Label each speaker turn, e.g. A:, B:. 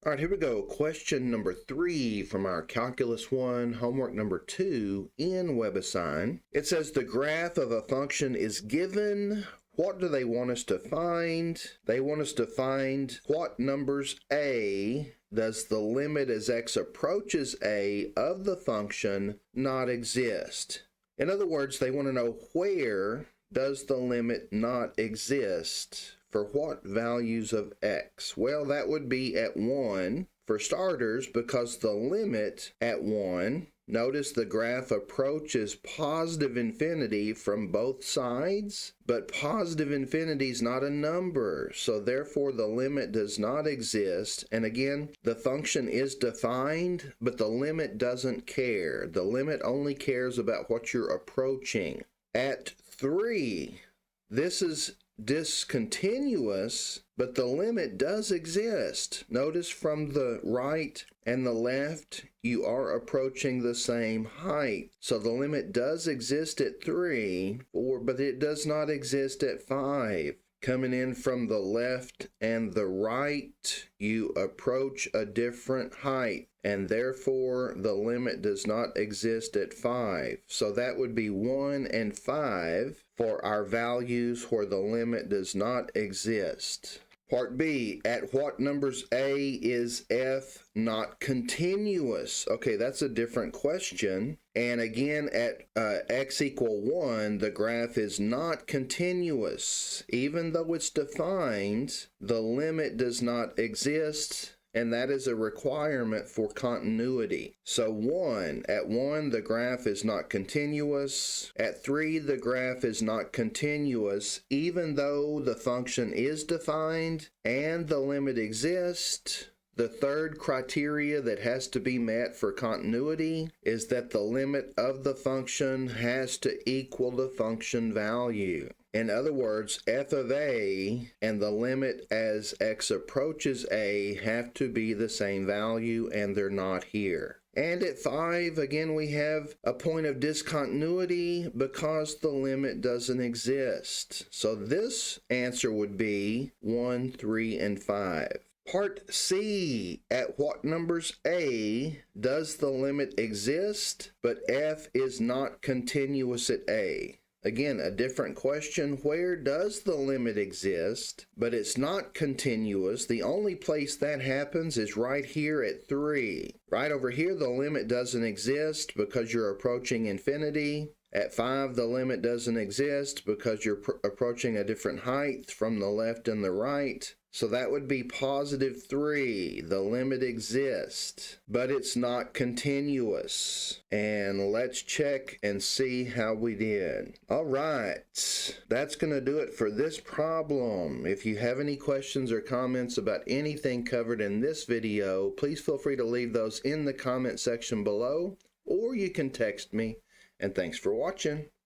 A: All right, here we go. Question number 3 from our Calculus 1 homework number 2 in WebAssign. It says the graph of a function is given. What do they want us to find? They want us to find what numbers a does the limit as x approaches a of the function not exist. In other words, they want to know where does the limit not exist for what values of x? Well, that would be at 1 for starters, because the limit at 1, notice the graph approaches positive infinity from both sides, but positive infinity is not a number, so therefore the limit does not exist. And again, the function is defined, but the limit doesn't care. The limit only cares about what you're approaching. At 3, this is discontinuous, but the limit does exist. Notice from the right and the left, you are approaching the same height. So the limit does exist at 3, but it does not exist at 5. Coming in from the left and the right, you approach a different height, and therefore the limit does not exist at 5. So that would be 1 and 5 for our values where the limit does not exist. Part B, at what numbers a is f not continuous? Okay, that's a different question. And again, at x equal 1, the graph is not continuous. Even though it's defined, the limit does not exist, and that is a requirement for continuity. So at 1, the graph is not continuous. At 3, the graph is not continuous, even though the function is defined and the limit exists. The third criteria that has to be met for continuity is that the limit of the function has to equal the function value. In other words, f of a and the limit as x approaches a have to be the same value, and they're not here. And at 5, again, we have a point of discontinuity because the limit doesn't exist. So this answer would be 1, 3, and 5. Part C, at what numbers a does the limit exist, but f is not continuous at a? Again, a different question. Where does the limit exist, but it's not continuous? The only place that happens is right here at 3. Right over here, the limit doesn't exist because you're approaching infinity. At 5, the limit doesn't exist because you're approaching a different height from the left and the right. So that would be positive 3. The limit exists, but it's not continuous. And let's check and see how we did. All right, that's going to do it for this problem. If you have any questions or comments about anything covered in this video, please feel free to leave those in the comment section below, or you can text me. And thanks for watching.